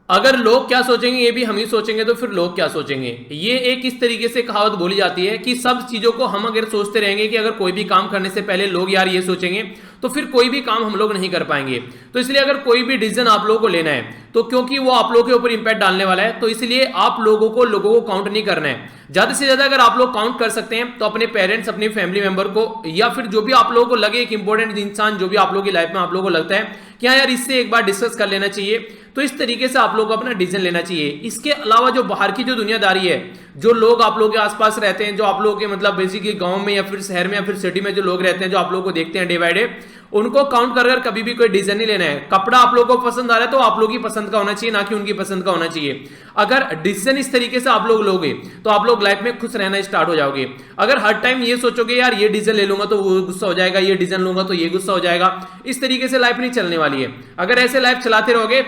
अगर लोग क्या सोचेंगे ये भी हम ही सोचेंगे तो फिर लोग क्या सोचेंगे। ये एक इस तरीके से कहावत बोली जाती है कि सब चीजों को हम अगर सोचते रहेंगे कि अगर कोई भी काम करने से पहले लोग यार ये सोचेंगे, तो फिर कोई भी काम हम लोग नहीं कर पाएंगे। तो इसलिए अगर कोई भी डिसीजन आप लोगों को लेना है तो क्योंकि वो आप लोगों के ऊपर इंपैक्ट डालने वाला है, तो इसलिए आप लोगों को काउंट नहीं करना है। ज्यादा से ज्यादा अगर आप लोग काउंट कर सकते हैं तो अपने पेरेंट्स, अपनी फैमिली मेंबर को, या फिर जो भी आप लोगों को लगे एक इंपॉर्टेंट इंसान जो भी आप लोगों की लाइफ में आप लोगों को लगता है कि हाँ यार इससे एक बार डिस्कस कर लेना चाहिए, तो इस तरीके से आप लोग को अपना डिसीजन लेना चाहिए। इसके अलावा जो बाहर की जो दुनियादारी है, जो लोग आप लोगों के आसपास रहते हैं, जो आप लोगों के मतलब बेसिकली गांव में या फिर शहर में या फिर सिटी में जो लोग रहते हैं, जो आप लोगों को देखते हैं डे बाय डे, उनको काउंट कर कभी भी कोई डिसीजन नहीं लेना है। कपड़ा आप लोगों को पसंद आ रहा है तो आप लोगों की पसंद का होना चाहिए, ना कि उनकी पसंद का होना चाहिए। अगर डिसीजन इस तरीके से आप लोग लोगे तो आप लोग लाइफ में खुश रहना स्टार्ट हो जाओगे। अगर हर टाइम ये सोचोगे यार ये डिसीजन ले लूंगा तो वो गुस्सा हो जाएगा, ये डिसीजन लूंगा तो ये गुस्सा हो जाएगा, इस तरीके से लाइफ नहीं चलने वाली है। अगर ऐसे लाइफ चलाते रहोगे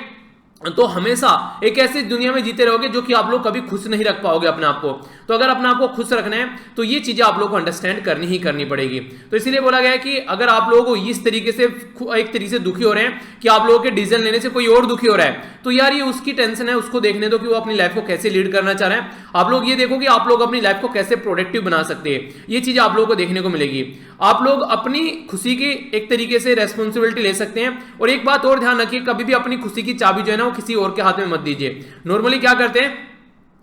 तो हमेशा एक ऐसी दुनिया में जीते रहोगे जो कि आप लोग कभी खुश नहीं रख पाओगे अपने आप को। तो अगर अपने आप को खुश रखना है तो ये चीजें आप लोग को अंडरस्टैंड करनी ही करनी पड़ेगी। तो इसीलिए बोला गया है कि अगर आप लोगों को इस तरीके से एक तरीके से दुखी हो रहे हैं कि आप लोगों के डिसीजन लेने से कोई और दुखी हो रहा है, तो यार ये उसकी टेंशन है, उसको देखने दो कि वो अपनी लाइफ को कैसे लीड करना चाह रहे हैं। आप लोग ये देखो कि आप लोग अपनी लाइफ को कैसे प्रोडक्टिव बना सकते हैं, ये चीज आप लोगों को देखने को मिलेगी। आप लोग अपनी खुशी की एक तरीके से रेस्पॉन्सिबिलिटी ले सकते हैं। और एक बात और ध्यान रखिए, कभी भी अपनी खुशी की चाबी जो है ना वो किसी और के हाथ में मत दीजिए। नॉर्मली क्या करते हैं,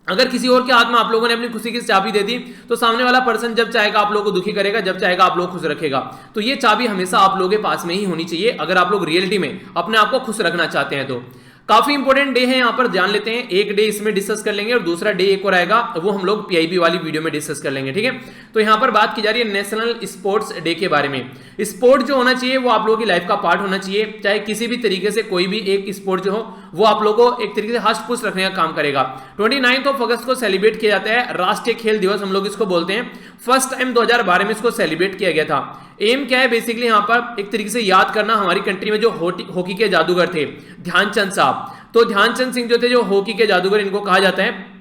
अगर किसी और के हाथ में आप लोगों ने अपनी खुशी की चाबी दे दी तो सामने वाला पर्सन जब चाहेगा आप लोगों को दुखी करेगा, जब चाहेगा आप लोग खुश रखेगा। तो ये चाबी हमेशा आप लोगों के पास में ही होनी चाहिए अगर आप लोग रियलिटी में अपने आप को खुश रखना चाहते हैं। तो काफी इंपॉर्टेंट डे है, यहां पर जान लेते हैं। एक डे इसमें डिस्कस कर लेंगे और दूसरा डे एक और आएगा, वो हम लोग पीआईबी वाली वीडियो में डिस्कस कर लेंगे, ठीक है। तो यहां पर बात की जा रही है नेशनल स्पोर्ट्स डे के बारे में। स्पोर्ट जो होना चाहिए वो आप लोगों की लाइफ का पार्ट होना चाहिए। चाहे किसी भी तरीके से कोई भी एक स्पोर्ट जो हो वो आप लोगों को एक तरीके से हष्ट पुष्ट रखने का काम करेगा। 29 अगस्त को सेलिब्रेट किया जाता है राष्ट्रीय खेल दिवस, हम लोग इसको बोलते हैं। फर्स्ट टाइम 2012 में इसको सेलिब्रेट किया गया था। एम क्या है बेसिकली यहां पर एक तरीके से याद करना हमारी कंट्री में जो हॉकी के जादूगर थे ध्यानचंद साहब। तो ध्यानचंद सिंह जो थे, जो हॉकी के जादूगर इनको कहा जाता है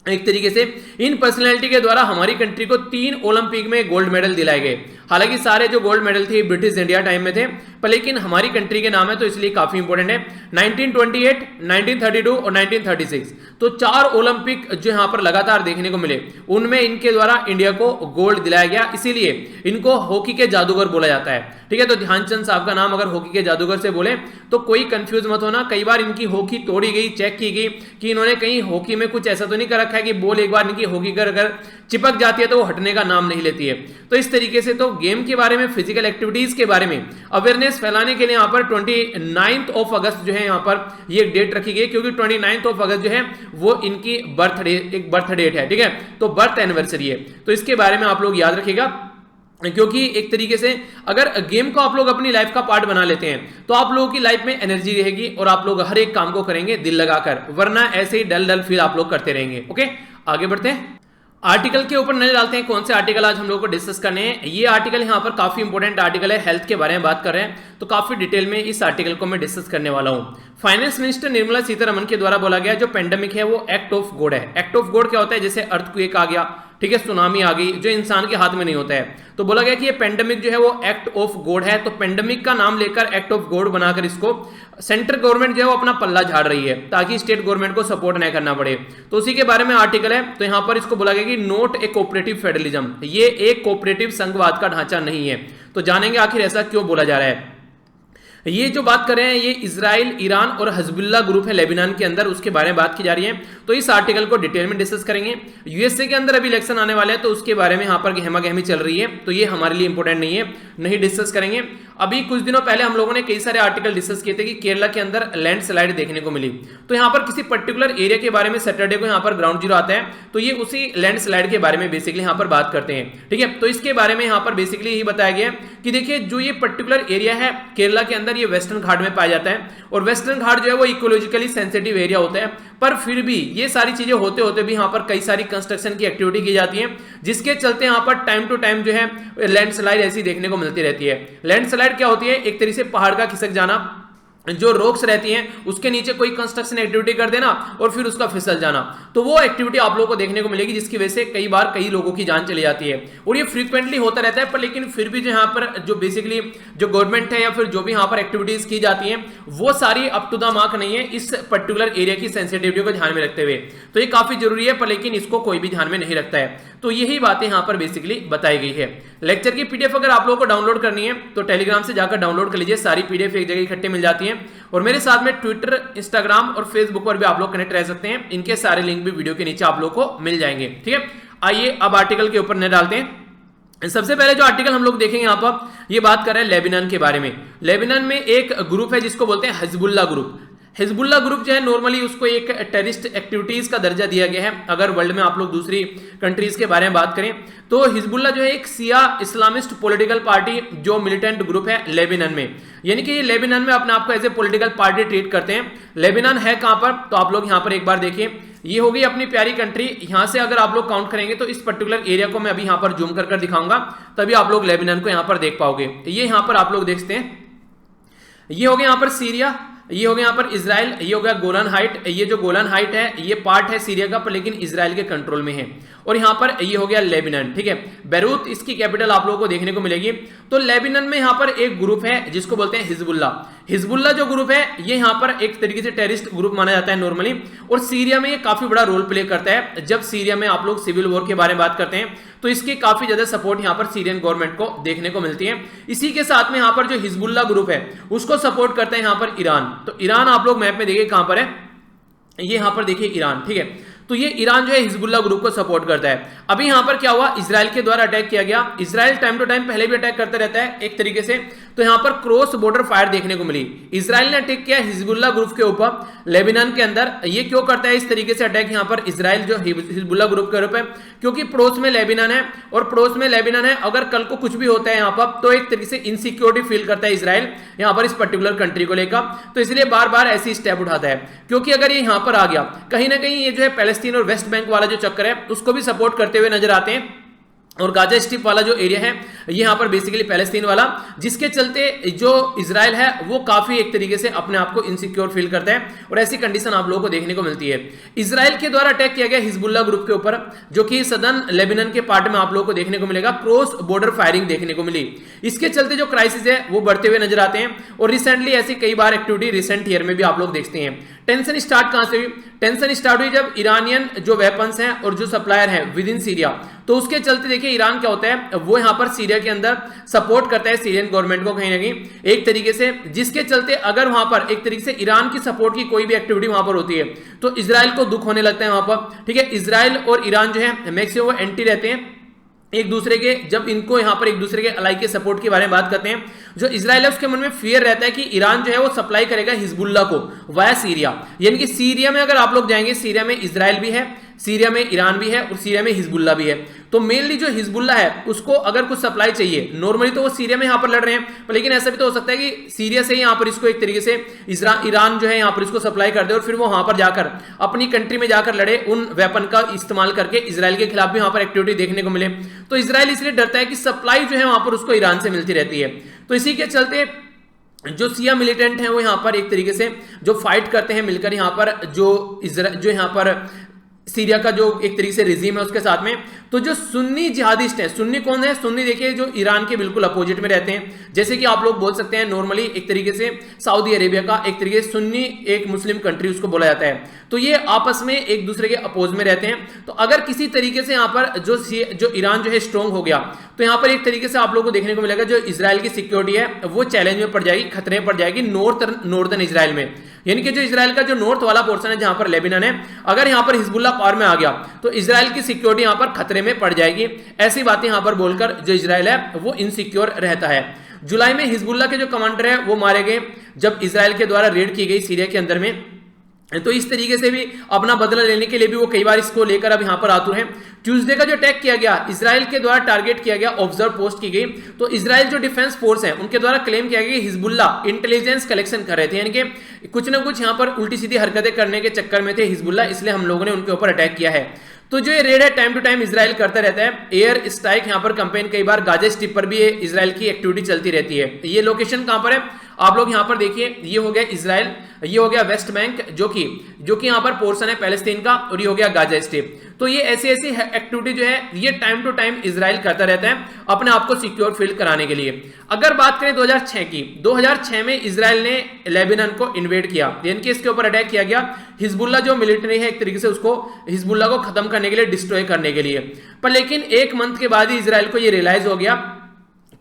एक तरीके से। इन पर्सनैलिटी के द्वारा हमारी कंट्री को 3 ओलंपिक में गोल्ड मेडल दिलाए गए। हालांकि सारे जो गोल्ड मेडल थे ब्रिटिश इंडिया टाइम में थे, पर लेकिन हमारी कंट्री के नाम है तो इसलिए काफी इंपॉर्टेंट है। 1928, 1932 और 1936, तो 4 ओलंपिक जो यहां पर लगातार देखने को मिले, उनमें इनके द्वारा इंडिया को गोल्ड दिलाया गया, इसीलिए इनको हॉकी के जादूगर बोला जाता है, ठीक है। तो ध्यानचंद साहब का नाम अगर हॉकी के जादूगर से बोले तो कोई कंफ्यूज मत होना। कई बार इनकी हॉकी तोड़ी गई, चेक की गई कि इन्होंने कहीं हॉकी में कुछ ऐसा तो नहीं कर रखा है कि बॉल एक बार इनकी हॉकी कर अगर चिपक जाती है तो वो हटने का नाम नहीं लेती है। तो इस तरीके से तो गेम के बारे में, फिजिकल एक्टिविटीज के बारे में अवेयरनेस फैलाने के लिए यहाँ पर 29 अगस्त जो है यहाँ पर ये डेट रखी गई, क्योंकि 29 अगस्त जो है वो इनकी बर्थ डेट है, ठीक है। तो बर्थ एनिवर्सरी है, तो इसके बारे में आप लोग याद रखिएगा। क्योंकि एक तरीके से अगर गेम को आप लोग अपनी लाइफ का पार्ट बना लेते हैं तो आप लोगों की लाइफ में एनर्जी रहेगी और आप लोग हर एक काम को करेंगे दिल लगाकर, वरना ऐसे ही डल डल फील आप लोग करते रहेंगे। ओके, आगे बढ़ते हैं। आर्टिकल के ऊपर नजर डालते हैं, कौन से आर्टिकल आज हम लोग को डिस्कस करने हैं। ये आर्टिकल यहाँ पर काफी इंपॉर्टेंट आर्टिकल है, हेल्थ के बारे में बात कर रहे हैं, तो काफी डिटेल में इस आर्टिकल को मैं डिस्कस करने वाला हूँ। फाइनेंस मिनिस्टर निर्मला सीतारमण के द्वारा बोला गया जो पेंडेमिक है वो एक्ट ऑफ गॉड है। एक्ट ऑफ गॉड क्या होता है, जैसे अर्थक्वेक आ गया, ठीक है, सुनामी आ गई, जो इंसान के हाथ में नहीं होता है। तो बोला गया कि ये पेंडेमिक जो है वो एक्ट ऑफ गॉड है। तो पेंडेमिक का नाम लेकर एक्ट ऑफ गॉड बनाकर इसको सेंट्रल गवर्नमेंट जो है वो अपना पल्ला झाड़ रही है ताकि स्टेट गवर्नमेंट को सपोर्ट नहीं करना पड़े। तो उसी के बारे में आर्टिकल है। तो यहां पर इसको बोला गया कि नोट ए कोऑपरेटिव फेडरलिज्म, ये एक कोऑपरेटिव संघवाद का ढांचा नहीं है। तो जानेंगे आखिर ऐसा क्यों बोला जा रहा है। ये जो बात कर रहे हैं ये इजराइल, ईरान और हजबुल्ला ग्रुप है लेबनान के अंदर, उसके बारे में बात की जा रही है। तो इस आर्टिकल को डिटेल में डिस्कस करेंगे। यूएसए के अंदर अभी इलेक्शन आने वाले हैं तो उसके बारे में यहाँ पर गहमा गहमी चल रही है, तो ये हमारे लिए इंपॉर्टेंट नहीं है, नहीं डिस्कस करेंगे। अभी कुछ दिनों पहले हम लोगों ने कई सारे आर्टिकल डिस्कस किए थे कि केरला के अंदर लैंडस्लाइड देखने को मिली। तो यहाँ पर किसी पर्टिकुलर एरिया के बारे में सैटरडे को यहाँ पर ग्राउंड जीरो आता है, तो ये उसी लैंडस्लाइड के बारे में बेसिकली यहाँ पर बात करते हैं, ठीक है। तो इसके बारे में यहाँ पर बेसिकली यही बताया गया कि देखिए जो ये पर्टिकुलर एरिया है केरला के अंदर, ये वेस्टर्न घाट में पाया जाता है, और वेस्टर्न घाट जो है वो इकोलॉजिकली सेंसिटिव एरिया होता है। पर फिर भी ये सारी चीजें होते होते भी यहाँ पर कई सारी कंस्ट्रक्शन की एक्टिविटी की जाती है, जिसके चलते यहाँ पर टाइम टू टाइम जो है लैंडस्लाइड ऐसी देखने को मिलती रहती है। लैंडस्लाइड क्या होती है, एक तरीके से पहाड़ का खिसक जाना, जो रोक्स रहती हैं उसके नीचे कोई कंस्ट्रक्शन एक्टिविटी कर देना और फिर उसका फिसल जाना, तो वो एक्टिविटी आप लोगों को देखने को मिलेगी, जिसकी वजह से कई बार कई लोगों की जान चली जाती है। और ये फ्रीक्वेंटली होता रहता है, पर लेकिन फिर भी जो यहाँ पर जो बेसिकली जो गवर्नमेंट है या फिर जो भी यहाँ पर एक्टिविटीज की जाती हैं वो सारी अप टू द मार्क नहीं है इस पर्टिकुलर एरिया की सेंसिटिविटी को ध्यान में रखते हुए। तो ये काफी जरूरी है, पर लेकिन इसको कोई भी ध्यान में नहीं रखता है। तो यही बातें यहाँ पर बेसिकली बताई गई है। लेक्चर की पीडीएफ अगर आप लोगों को डाउनलोड करनी है तो टेलीग्राम से जाकर डाउनलोड कर लीजिए, सारी पीडीएफ एक जगह इकट्ठे मिल जाती है। और मेरे साथ में ट्विटर, इंस्टाग्राम और फेसबुक पर भी आप लोग कनेक्ट रह सकते हैं, इनके सारे लिंक भी वीडियो के नीचे आप लोग को मिल जाएंगे। ठीक है, आइए अब आर्टिकल के ऊपर नजर डालते हैं। सबसे पहले जो आर्टिकल हम लोग देखेंगे यहाँ पर, ये बात कर रहे हैं लेबनान के बारे में। लेबनान में एक ग्रुप है जिसको बोलते हैं हिजबुल्ला ग्रुप। हिजबुल्ला ग्रुप जो है नॉर्मली उसको एक टेररिस्ट एक्टिविटीज का दर्जा दिया गया है। अगर वर्ल्ड में आप लोग दूसरी कंट्रीज के बारे में बात करें तो हिजबुल्ला जो है एक सिया इस्लामिस्ट पॉलिटिकल पार्टी जो मिलिटेंट ग्रुप है लेबनान में, यानी कि ये लेबनान में अपने आप को as a political party treat करते हैं। लेबनान है कहां पर, तो आप लोग यहां पर एक बार देखिए, ये होगी अपनी प्यारी कंट्री। यहां से अगर आप लोग काउंट करेंगे तो इस पर्टिकुलर एरिया को मैं अभी यहां पर जूम कर दिखाऊंगा, तभी आप लोग लेबनान को यहां पर देख पाओगे। ये यहां पर आप लोग देखते हैं, ये हो गया यहां पर सीरिया, ये हो गया यहाँ पर इजराइल, ये हो गया गोलान हाइट। ये जो गोलान हाइट है ये पार्ट है सीरिया का, पर लेकिन इजराइल के कंट्रोल में है। और यहाँ पर ये हो गया लेबनान। ठीक है, बैरूत इसकी कैपिटल आप लोगों को देखने को मिलेगी। तो लेबनान में यहाँ पर एक ग्रुप है जिसको बोलते हैं हिजबुल्ला। हिजबुल्ला जो ग्रुप है ये यहाँ पर एक तरीके से टेररिस्ट ग्रुप माना जाता है नॉर्मली, और सीरिया में ये काफी बड़ा रोल प्ले करता है। जब सीरिया में आप लोग सिविल वॉर के बारे में बात करते हैं तो इसकी काफी ज्यादा सपोर्ट यहाँ पर सीरियन गवर्नमेंट को देखने को मिलती है। इसी के साथ में यहाँ पर जो हिजबुल्ला ग्रुप है उसको सपोर्ट करता है यहाँ पर ईरान। तो ईरान आप लोग मैप में देखिए कहां पर है, ये यहां पर देखिए ईरान। ठीक है, तो ये ईरान जो है हिजबुल्ला ग्रुप को सपोर्ट करता है। अभी यहां पर क्या हुआ, इजराइल के द्वारा अटैक किया गया। इजराइल टाइम टू टाइम पहले भी अटैक करता रहता है एक तरीके से, तो यहां पर क्रॉस बॉर्डर फायर देखने को मिली। इजराइल ने अटैक किया हिजबुल्ला ग्रुप के ऊपर लेबनान के अंदर। ये क्यों करता है इस तरीके से अटैक यहां पर इजराइल जो हिजबुल्ला ग्रुप के ऊपर, क्योंकि पड़ोस में लेबनान है, और पड़ोस में लेबनान है, अगर कल को कुछ भी होता है यहां पर तो एक तरीके से इनसिक्योरिटी फील करता है इजराइल यहां पर इस पर्टिकुलर कंट्री को लेकर। तो इसलिए बार बार ऐसी स्टेप उठाता है, क्योंकि अगर ये यहां पर आ गया कहीं ना कहीं ये जो है पैलेस्टीन और वेस्ट बैंक वाला जो चक्कर है उसको भी सपोर्ट करते हुए नजर आते हैं। और गाजा स्ट्रिप वाला जो एरिया है ये यहां पर बेसिकली पैलेस्टीन वाला, जिसके चलते जो इजराइल है वो काफी एक तरीके से अपने आप को इनसिक्योर फील करता है, और ऐसी कंडीशन आप लोगों को देखने को मिलती है। इजराइल के द्वारा अटैक किया गया हिजबुल्ला ग्रुप के ऊपर, जो कि सदर्न लेबनान के पार्ट में आप लोगों को देखने को मिलेगा क्रॉस बॉर्डर फायरिंग देखने को मिली। इसके चलते जो क्राइसिस है वो बढ़ते हुए नजर आते हैं, और रिसेंटली ऐसी कई बार एक्टिविटी रिसेंट ईयर में भी आप लोग देखते हैं। टेंशन स्टार्ट कहां से हुई, टेंशन स्टार्ट हुई जब ईरानियन जो वेपन्स हैं और जो सप्लायर हैं विद इन सीरिया, तो उसके चलते देखिए ईरान क्या होता है, वो यहां पर सीरिया के अंदर सपोर्ट करता है सीरियन गवर्नमेंट को कहीं ना कहीं एक तरीके से, जिसके चलते अगर वहां पर एक तरीके से ईरान की सपोर्ट की कोई भी एक्टिविटी वहां पर होती है तो इजराइल को दुख होने लगता है वहां पर। ठीक है, इजराइल और ईरान जो है मैक्सिमम वो एंटी रहते हैं एक दूसरे के, जब इनको यहां पर एक दूसरे के अलाई के सपोर्ट के बारे में बात करते हैं, जो इजराइल है उसके मन में फियर रहता है कि ईरान जो है वो सप्लाई करेगा हिजबुल्ला को वाया सीरिया। यानी कि सीरिया में अगर आप लोग जाएंगे, सीरिया में इजराइल भी है, सीरिया में ईरान भी है और सीरिया में हिजबुल्ला भी है। तो मेनली जो हिजबुल्ला है उसको अगर कुछ सप्लाई चाहिए, नॉर्मली तो वो सीरिया में यहां पर लड़ रहे हैं, लेकिन ऐसा भी तो हो सकता है कि सीरिया से यहां पर इसको एक तरीके से ईरान जो है यहां पर इसको सप्लाई कर दे और फिर वो वहां पर जाकर अपनी कंट्री में जाकर लड़े, उन वेपन का इस्तेमाल करके इजराइल के खिलाफ भी वहां पर एक्टिविटी देखने को मिले। तो इजराइल इसलिए डरता है कि सप्लाई जो है वहां पर उसको ईरान से मिलती रहती है। तो इसी के चलते जो सिया मिलिटेंट हैं वो यहां पर एक तरीके से जो फाइट करते हैं मिलकर यहां पर जो यहां पर सीरिया का जो एक तरीके से रिजीम है उसके साथ में, तो जो सुन्नी जिहादिस्ट हैं, सुन्नी कौन है, सुन्नी देखिए जो ईरान के बिल्कुल अपोजिट में रहते हैं, जैसे कि आप लोग बोल सकते हैं नॉर्मली एक तरीके से सऊदी अरेबिया का एक तरीके से सुन्नी एक मुस्लिम कंट्री उसको बोला जाता है। तो ये आपस में एक दूसरे के अपोज में रहते हैं। तो अगर किसी तरीके से यहाँ पर जो ईरान जो है स्ट्रॉन्ग हो गया तो यहाँ पर एक तरीके से आप लोगों को देखने को मिलेगा जो इजराइल की सिक्योरिटी है वो चैलेंज में पड़ जाएगी, खतरे में पड़ जाएगी नॉर्दर्न इजराइल में। यानी कि जो इजराइल का जो नॉर्थ वाला पोर्शन है जहां पर लेबनान है, अगर यहां पर हिजबुल्ला पावर में आ गया तो इजराइल की सिक्योरिटी यहां पर खतरे में पड़ जाएगी। ऐसी बातें यहां पर बोलकर जो इजराइल है वो इनसिक्योर रहता है। जुलाई में हिजबुल्ला के जो कमांडर है वो मारे गए जब इजराइल के द्वारा रेड की गई सीरिया के अंदर में। तो इस तरीके से भी अपना बदला लेने के लिए भी वो कई बार इसको लेकर अब यहां पर आतुर है। ट्यूसडे का जो अटैक किया गया इजराइल के द्वारा टारगेट किया गया, ऑब्जर्व पोस्ट की गई, तो इजराइल जो डिफेंस फोर्स है उनके द्वारा क्लेम किया गया कि हिजबुल्ला इंटेलिजेंस कलेक्शन कर रहे थे, यानी कि कुछ ना कुछ यहां पर उल्टी सीधी हरकतें करने के चक्कर में थे हिजबुल्ला, इसलिए हम लोगों ने उनके ऊपर अटैक किया है। तो जो ये रेड है टाइम टू टाइम इजराइल करता रहता है, एयर स्ट्राइक यहाँ पर कैंपेन कई बार गाजा स्ट्रिप पर भी इजराइल की एक्टिविटी चलती रहती है। ये लोकेशन कहां पर है, आप लोग यहाँ पर देखिए, ये हो गया इजराइल, ये हो गया वेस्ट बैंक जो कि यहाँ पर पोर्शन है पैलेस्टीन का, और ये हो गया गाजा स्ट्रिप। तो ये ऐसी एक्टिविटी जो है ये टाइम टू टाइम इजराइल करता रहता है अपने आप को सिक्योर फील कराने के लिए। अगर बात करें 2006 की, 2006 में इजराइल ने लेबनान को इन्वेड किया, यानी कि इसके ऊपर अटैक किया गया। हिजबुल्लाह जो मिलिट्री है एक तरीके से उसको हिजबुल्लाह को खत्म करने के लिए, डिस्ट्रॉय करने के लिए। पर लेकिन एक मंथ के बाद ही इजराइल को ये रियलाइज हो गया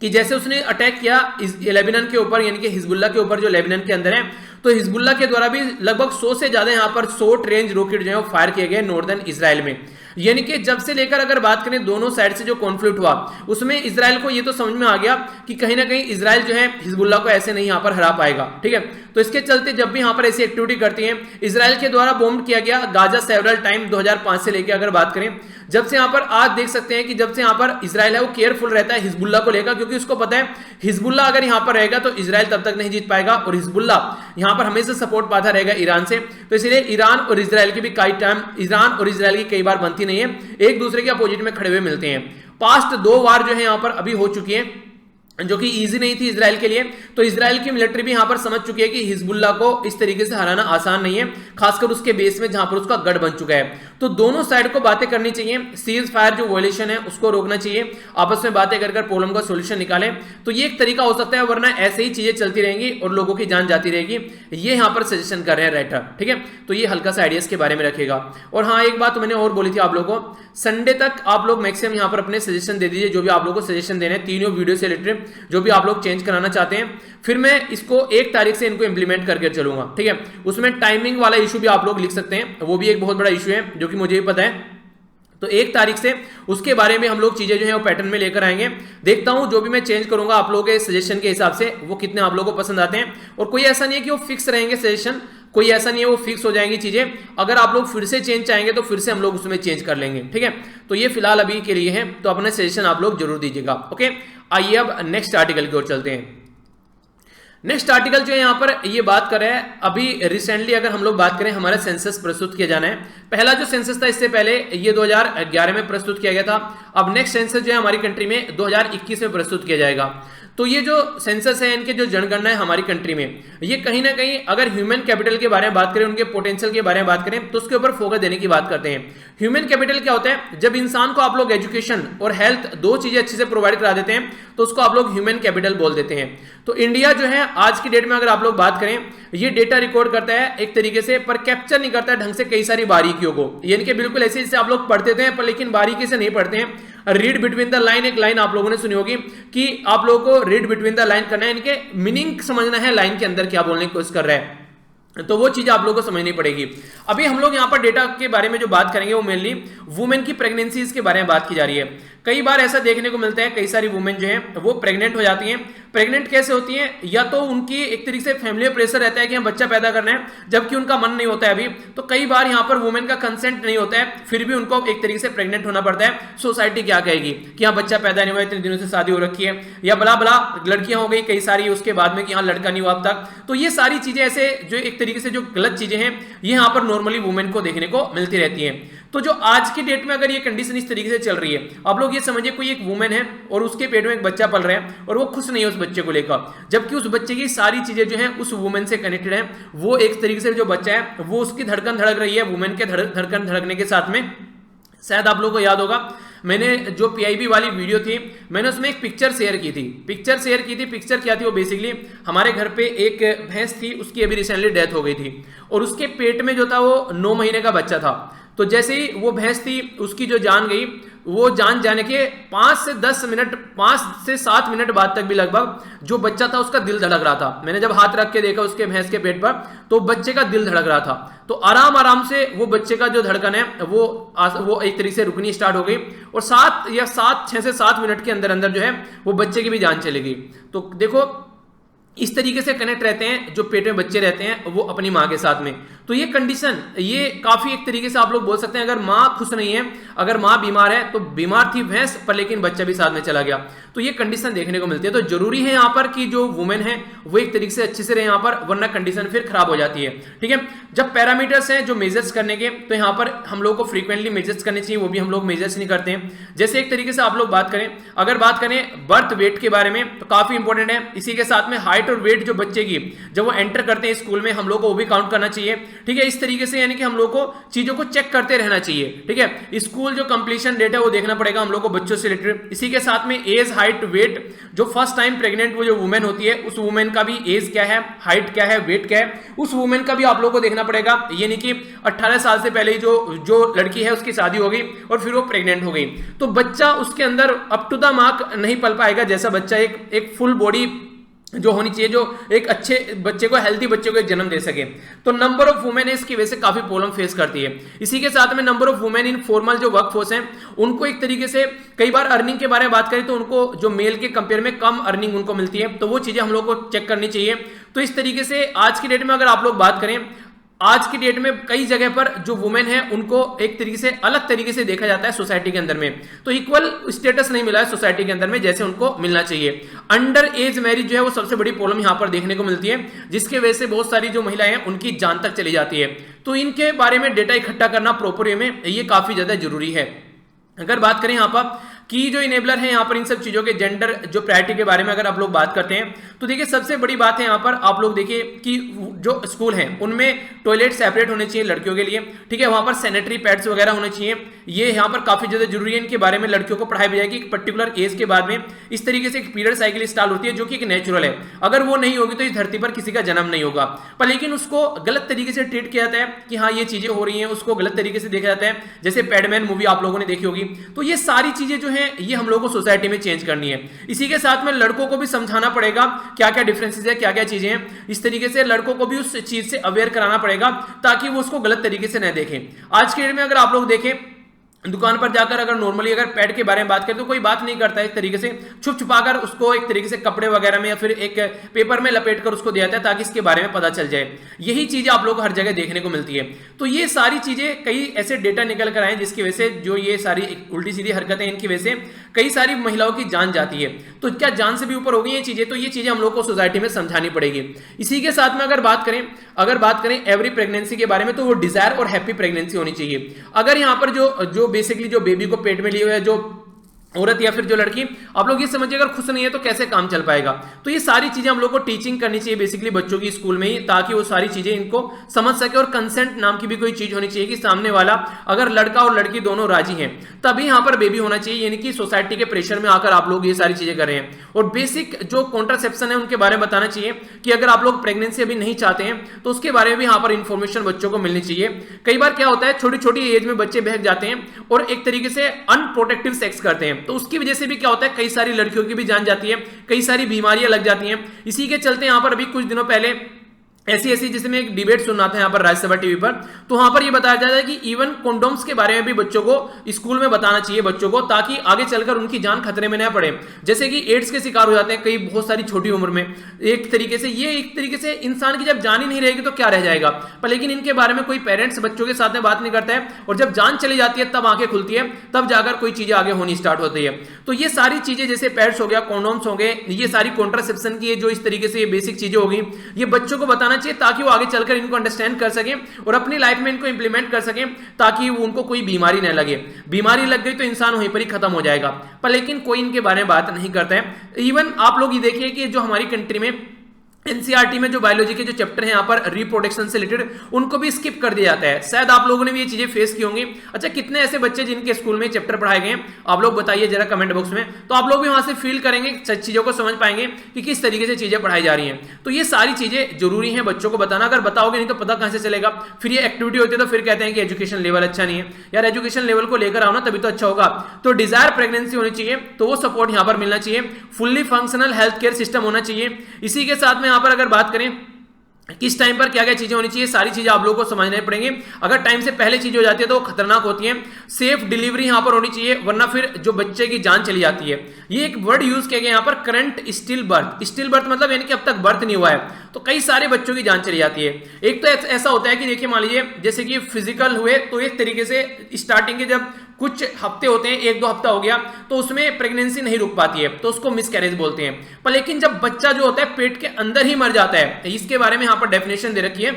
कि जैसे उसने अटैक किया लेबनान के ऊपर, यानी कि हिजबुल्लाह के ऊपर जो लेबनान के अंदर है, तो हिजबुल्लाह के द्वारा भी लगभग 100 से ज्यादा यहां पर शॉर्ट रेंज रॉकेट जो है वो फायर किए गए नॉर्दर्न इजराइल में। यानी कि जब से लेकर अगर बात करें दोनों साइड से जो कॉन्फ्लिक्ट हुआ, उसमें इजराइल को ये तो समझ में आ गया कि कहीं ना कहीं इजराइल जो है हिजबुल्लाह को ऐसे नहीं यहां पर हरा पाएगा, ठीक है। तो इसके चलते जब भी यहां पर ऐसी एक्टिविटी करती है, इजराइल के द्वारा बॉम्ब किया गया गाजा सेवरल टाइम 2005 से लेकर अगर बात करें, जब से यहां पर आज देख सकते हैं कि जब से यहां पर इजराइल है वो केयरफुल रहता है हिजबुल्लाह को लेकर, क्योंकि उसको पता है हिजबुल्लाह अगर यहां पर रहेगा तो इजराइल तब तक नहीं जीत पाएगा, और हिजबुल्लाह यहां पर हमेशा सपोर्ट पाता रहेगा ईरान से। तो इसलिए ईरान और इजराइल की भी कई बार बनती नहीं है, एक दूसरे के अपोजिट में खड़े हुए मिलते हैं। पास्ट 2 वार जो है यहां पर अभी हो चुकी है, जो कि इजी नहीं थी इजराइल के लिए। तो इजराइल की मिलिट्री भी यहां पर समझ चुकी है कि हिजबुल्लाह को इस तरीके से हराना आसान नहीं है, खासकर उसके बेस में जहां पर उसका गढ़ बन चुका है। तो दोनों साइड को बातें करनी चाहिए, सीज फायर जो वॉयलेशन है उसको रोकना चाहिए, आपस में बातें कर प्रॉब्लम का सोल्यूशन निकालें। तो ये एक तरीका हो सकता है, वरना ऐसे ही चीजें चलती रहेंगी और लोगों की जान जाती रहेगी। ये यहां पर सजेशन कर रहे हैं राइटर, ठीक है। तो ये हल्का सा आइडियाज के बारे में रखेगा। और हाँ, एक बात मैंने और बोली थी आप लोगों को, संडे तक आप लोग मैक्सिमम यहां पर अपने सजेशन दे दीजिए, जो भी आप लोगों को सजेशन देने हैं तीनों वीडियो से रिलेटेड, जो भी आप लोग चेंज कराना चाहते हैं। फिर मैं इसको 1 तारीख से इनको इंप्लीमेंट करके चलूंगा, ठीक है। उसमें टाइमिंग वाला इशू भी आप लोग लिख सकते हैं, वो भी एक बहुत बड़ा इशू है जो कि मुझे भी पता है। तो 1 तारीख से उसके बारे में हम लोग चीजें जो है वो पैटर्न में लेकर आएंगे। देखता हूं जो भी मैं चेंज करूंगा आप लोगों के सजेशन के हिसाब से वो कितने आप लोगों को पसंद आते हैं। और कोई ऐसा नहीं है कि वो फिक्स रहेंगे सजेशन, कोई ऐसा नहीं है वो फिक्स हो जाएंगी चीजें। अगर आप लोग फिर से चेंज चाहेंगे तो फिर से हम लोग उसमें चेंज कर लेंगे, ठीक है। तो ये फिलहाल अभी के लिए है, तो अपने सजेशन आप लोग जरूर दीजिएगा, ओके। आइए अब नेक्स्ट आर्टिकल की ओर चलते हैं। नेक्स्ट आर्टिकल जो है यहाँ पर ये बात कर रहे हैं, अभी रिसेंटली अगर हम लोग बात करें हमारा सेंसस प्रस्तुत किया जाना है। पहला जो सेंसस था इससे पहले ये 2011 में प्रस्तुत किया गया था। अब नेक्स्ट सेंसस जो है हमारी कंट्री में 2021 में प्रस्तुत किया जाएगा। तो ये जो सेंसस है, इनके जो जनगणना है हमारी कंट्री में, ये कहीं ना कहीं अगर ह्यूमन कैपिटल के बारे में बात करें, उनके पोटेंशियल के बारे में बात करें, तो उसके ऊपर फोकस देने की बात करते हैं। ह्यूमन कैपिटल क्या होता है? जब इंसान को आप लोग एजुकेशन और हेल्थ 2 चीजें अच्छे से प्रोवाइड करा देते हैं तो उसको आप लोग ह्यूमन कैपिटल बोल देते हैं। तो इंडिया जो है आज की डेट में अगर आप लोग बात करें, ये डेटा रिकॉर्ड करता है एक तरीके से, पर कैप्चर नहीं करता है ढंग से कई सारी बारीकियों को। यानी कि बिल्कुल ऐसे जैसे आप लोग पढ़ते थे पर लेकिन बारीकी से नहीं पढ़ते हैं। रीड बिटवीन द लाइन, एक लाइन आप लोगों ने सुनी होगी कि आप लोगों को रीड बिटवीन द लाइन करना है, इनके मीनिंग समझना है, लाइन के अंदर क्या बोलने की कोशिश कर रहा है, तो वो चीज आप लोगों को समझनी पड़ेगी। अभी हम लोग यहाँ पर डेटा के बारे में जो बात करेंगे वो मेनली वुमेन की प्रेगनेंसीज के बारे में बात की जा रही है। कई बार ऐसा देखने को मिलता है, कई सारी वुमेन जो है वो प्रेग्नेंट हो जाती हैं। प्रेग्नेंट कैसे होती हैं? या तो उनकी एक तरीके से फैमिली में प्रेशर रहता है कि हम बच्चा पैदा करना है, जबकि उनका मन नहीं होता है अभी। तो कई बार यहाँ पर वुमेन का कंसेंट नहीं होता है, फिर भी उनको एक तरीके से प्रेग्नेंट होना पड़ता है। सोसाइटी क्या कहेगी कि यहाँ बच्चा पैदा नहीं हुआ, इतने दिनों से शादी हो रखी है, या बला बला लड़कियां हो गई कई सारी उसके बाद में कि यहाँ लड़का नहीं हुआ अब तक। तो ये सारी चीजें ऐसे जो एक तरीके से जो गलत चीजें हैं, ये यहाँ पर नॉर्मली वुमेन को देखने को मिलती रहती हैं। तो जो आज की डेट में अगर ये कंडीशन इस तरीके से चल रही है, आप लोग ये समझिए कोई एक वुमेन है और उसके पेट में एक बच्चा पल रहा है और वो खुश नहीं है उस बच्चे को लेकर, जबकि उस बच्चे की सारी चीजें जो है उस वुमेन से कनेक्टेड है। वो एक तरीके से जो बच्चा है वो उसकी धड़कन धड़क रही है, वुमेन के धड़कन धड़कने के साथ में। शायद आप लोगों को याद होगा, मैंने जो पीआईबी वाली वीडियो थी, मैंने उसमें एक पिक्चर शेयर की थी। पिक्चर क्या थी? वो बेसिकली हमारे घर पे एक भैंस थी, उसकी अभी रिसेंटली डेथ हो गई थी और उसके पेट में जो था वो 9 महीने का बच्चा था। तो जैसे ही वो भैंस थी उसकी जो जान गई, वो जान जाने के 5 से 7 मिनट बाद तक भी लगभग जो बच्चा था उसका दिल धड़क रहा था। मैंने जब हाथ रख के देखा उसके भैंस के पेट पर, तो बच्चे का दिल धड़क रहा था। तो आराम से वो बच्चे का जो धड़कन है वो एक तरीके से रुकनी स्टार्ट हो गई और 6 से 7 मिनट के अंदर अंदर जो है वो बच्चे की भी जान चली गई। तो देखो इस तरीके से कनेक्ट रहते हैं जो पेट में बच्चे रहते हैं वो अपनी माँ के साथ में। तो ये कंडीशन ये काफी एक तरीके से आप लोग बोल सकते हैं, अगर माँ खुश नहीं है, अगर माँ बीमार है, तो बीमार थी भैंस पर लेकिन बच्चा भी साथ में चला गया, तो ये कंडीशन देखने को मिलती है। तो जरूरी है यहाँ पर कि जो वुमेन है वो एक तरीके से अच्छे से रहे यहाँ पर, वरना कंडीशन फिर खराब हो जाती है। ठीक है, जब पैरामीटर्स हैं जो मेजर्स करने के, तो यहाँ पर हम लोग को फ्रीक्वेंटली मेजर्स करने चाहिए, वो भी हम लोग मेजर्स नहीं करते हैं। जैसे एक तरीके से आप लोग बात करें, अगर बात करें बर्थ वेट के बारे में, तो काफी इंपॉर्टेंट है। इसी के साथ में हाइट हाइट और वेट जो बच्चे की जब वो एंटर करते हैं स्कूल में हम लोग को वो भी काउंट करना चाहिए, ठीक है। इस तरीके से यानी कि हम लोग को चीजों को चेक करते रहना चाहिए, ठीक है। स्कूल जो कंप्लीशन डेट है वो देखना पड़ेगा हम लोग को बच्चों से रिलेटेड। इसी के साथ में एज, हाइट, वेट, जो फर्स्ट टाइम प्रेग्नेंट वो जो वुमेन होती है उस वुमेन का भी एज क्या है, हाइट क्या है, वेट क्या है, उस वुमेन का भी आप लोग को देखना पड़ेगा। यानी कि 18 साल से पहले जो लड़की है उसकी शादी हो गई और फिर वो प्रेग्नेंट हो गई, तो बच्चा उसके अंदर अप टू द मार्क नहीं पल पाएगा, जैसा बच्चा एक फुल बॉडी जो होनी चाहिए, जो एक अच्छे बच्चे को, हेल्दी बच्चे को एक जन्म दे सके। तो नंबर ऑफ वुमेन है इसकी वजह से काफी प्रॉब्लम फेस करती है। इसी के साथ में number of women in formal जो वर्कफोर्स हैं उनको एक तरीके से कई बार अर्निंग के बारे में बात करें तो उनको जो मेल के कंपेयर में कम अर्निंग उनको मिलती है, तो वो चीजें हम लोग को चेक करनी चाहिए। तो इस तरीके से आज की डेट में अगर आप लोग बात करें, आज की डेट में कई जगह पर जो वुमेन है उनको एक तरीके से अलग तरीके से देखा जाता है सोसाइटी के अंदर में, तो इक्वल स्टेटस नहीं मिला है सोसाइटी के अंदर में जैसे उनको मिलना चाहिए। अंडर एज मैरिज जो है वो सबसे बड़ी प्रॉब्लम यहां पर देखने को मिलती है, जिसके वजह से बहुत सारी जो महिलाएं हैं उनकी जान तक चली जाती है। तो इनके बारे में डेटा इकट्ठा करना प्रॉपर वे में ये काफी ज्यादा जरूरी है। अगर बात करें यहाँ पर की जो इनेबलर है यहाँ पर इन सब चीजों के जेंडर जो प्रायोरिटी के बारे में अगर आप लोग बात करते हैं तो देखिए सबसे बड़ी बात है यहाँ पर आप लोग देखिए कि जो स्कूल हैं उनमें टॉयलेट सेपरेट होने चाहिए लड़कियों के लिए, ठीक है। वहां पर सैनिटरी पैड्स वगैरह होने चाहिए, ये यहाँ पर काफी ज्यादा जरूरी है। इनके बारे में लड़कियों को पढ़ाई जाएगी पर्टिकुलर एज के बाद में। इस तरीके से एक पीरियड साइकिल स्टार्ट होती है जो कि एक नेचुरल है, अगर वो नहीं होगी तो इस धरती पर किसी का जन्म नहीं होगा। पर लेकिन उसको गलत तरीके से ट्रीट किया जाता है कि हाँ ये चीजें हो रही हैं, उसको गलत तरीके से देखा जाता है, जैसे पैडमैन मूवी आप लोगों ने देखी होगी। तो ये सारी चीजें जो है ये हम लोगों को सोसाइटी में चेंज करनी है। इसी के साथ में लड़कों को भी समझाना पड़ेगा क्या क्या डिफरेंसेस है, क्या क्या चीजें हैं। इस तरीके से लड़कों को भी उस चीज से अवेयर कराना पड़ेगा ताकि वो उसको गलत तरीके से न देखें। आज के डेट में अगर आप लोग देखें दुकान पर जाकर अगर नॉर्मली अगर पैड के बारे में बात करें तो कोई बात नहीं करता है, इस तरीके से छुप छुपाकर उसको एक तरीके से कपड़े वगैरह में या फिर एक पेपर में लपेट कर उसको दिया जाता है ताकि इसके बारे में पता चल जाए। यही चीजें आप लोग हर जगह देखने को मिलती है। तो ये सारी चीजें कई ऐसे डेटा निकल कर आए जिसकी वजह से जो ये सारी उल्टी सीधी हरकतें इनकी वजह से कई सारी महिलाओं की जान जाती है। तो क्या जान से भी ऊपर हो गई ये चीजें, तो ये चीजें हम लोग को सोसाइटी में समझानी पड़ेगी। इसी के साथ में अगर बात करें एवरी प्रेगनेंसी के बारे में तो वो डिजायर और हैप्पी प्रेगनेंसी होनी चाहिए। अगर यहाँ पर जो बेसिकली जो बेबी को पेट में लिए हुए जो औरत या फिर जो लड़की, आप लोग ये समझिए अगर खुश नहीं है तो कैसे काम चल पाएगा। तो ये सारी चीजें हम लोग को टीचिंग करनी चाहिए बेसिकली बच्चों की स्कूल में ही, ताकि वो सारी चीजें इनको समझ सके। और कंसेंट नाम की भी कोई चीज होनी चाहिए कि सामने वाला अगर लड़का और लड़की दोनों राजी हैं तभी यहाँ पर बेबी होना चाहिए, यानी कि सोसाइटी के प्रेशर में आकर आप लोग ये सारी चीजें कर रहे हैं। और बेसिक जो कॉन्ट्रासेप्शन है उनके बारे में बताना चाहिए कि अगर आप लोग प्रेगनेंसी अभी नहीं चाहते हैं तो उसके बारे में भी यहाँ पर इंफॉर्मेशन बच्चों को मिलनी चाहिए। कई बार क्या होता है छोटी छोटी एज में बच्चे बहक जाते हैं और एक तरीके से अनप्रोटेक्टिव सेक्स करते हैं, तो उसकी वजह से भी क्या होता है कई सारी लड़कियों की भी जान जाती है, कई सारी बीमारियां लग जाती हैं। इसी के चलते यहां पर अभी कुछ दिनों पहले ऐसी जैसे मैं एक डिबेट सुन रहा था यहाँ पर राज्यसभा टीवी पर, तो वहां पर ये बताया जाता है कि इवन कॉन्डोम्स के बारे में भी बच्चों को स्कूल में बताना चाहिए बच्चों को, ताकि आगे चलकर उनकी जान खतरे में न पड़े। जैसे कि एड्स के शिकार हो जाते हैं कई बहुत सारी छोटी उम्र में। एक तरीके से इंसान की जब जान ही नहीं रहेगी तो क्या रह जाएगा। पर लेकिन इनके बारे में कोई पेरेंट्स बच्चों के साथ में बात नहीं करता है, और जब जान चली जाती है तब आंखें खुलती है, तब जाकर कोई चीजें आगे होनी स्टार्ट होती है। तो ये सारी चीजें जैसे पैड्स हो गया, कॉन्डोम्स हो गए, ये सारी कॉन्ट्रासेप्शन की जो इस तरीके से ये बेसिक चीजें होगी, ये बच्चों को बताना चाहिए ताकि वो आगे चलकर इनको अंडरस्टैंड कर सकें और अपनी लाइफ में इनको इंप्लीमेंट कर सकें, ताकि उनको कोई बीमारी न लगे। बीमारी लग गई तो इंसान वहीं पर ही खत्म हो जाएगा। पर लेकिन कोई इनके बारे में बात नहीं करता है। इवन आप लोग ये देखिए कि जो हमारी कंट्री में एनसीईआरटी में जो बायोलॉजी के जो चैप्टर हैं यहाँ पर रिप्रोडक्शन से रिलेटेड, उनको भी स्किप कर दिया जाता है। शायद आप लोगों ने भी ये चीजें फेस की होंगी। अच्छा, कितने ऐसे बच्चे जिनके स्कूल में चैप्टर पढ़ाए गए हैं आप लोग बताइए जरा कमेंट बॉक्स में, तो आप लोग भी वहां से फील करेंगे, चीजों को समझ पाएंगे कि किस तरीके से चीजें पढ़ाई जा रही हैं। तो ये सारी चीजें जरूरी है बच्चों को बताना, अगर बताओगे नहीं तो पता कहां से चलेगा। फिर ये एक्टिविटी होती है तो फिर कहते हैं कि एजुकेशन लेवल अच्छा नहीं है। यार एजुकेशन लेवल को लेकर आओ ना, तभी तो अच्छा होगा। तो डिजायर प्रेगनेंसी होनी चाहिए, तो वो सपोर्ट यहाँ पर मिलना चाहिए। Fully functional health care system होना चाहिए। इसी के साथ में यहाँ पर अगर बात करें किस टाइम पर क्या क्या चीजें होनी चाहिए, सारी चीजें आप लोगों को समझने पड़ेंगे। अगर टाइम से पहले चीज हो जाती है तो वो खतरनाक होती है। सेफ डिलीवरी यहां पर होनी चाहिए, वरना फिर जो बच्चे की जान चली जाती है। ये एक वर्ड यूज किया गया यहाँ पर, current still birth. Still birth मतलब यानी कि अब तक बर्थ नहीं हुआ है, तो कई सारे बच्चों की जान चली जाती है। एक तो ऐसा होता है कि देखिए मान लीजिए जैसे कि फिजिकल हुए तो एक तरीके से स्टार्टिंग के जब कुछ हफ्ते होते हैं, 1-2 हफ्ता हो गया, तो उसमें प्रेगनेंसी नहीं रुक पाती है, तो उसको मिसकैरेज बोलते हैं। पर लेकिन जब बच्चा जो होता है पेट के अंदर ही मर जाता है, इसके बारे में यहाँ पर डेफिनेशन दे रखी है।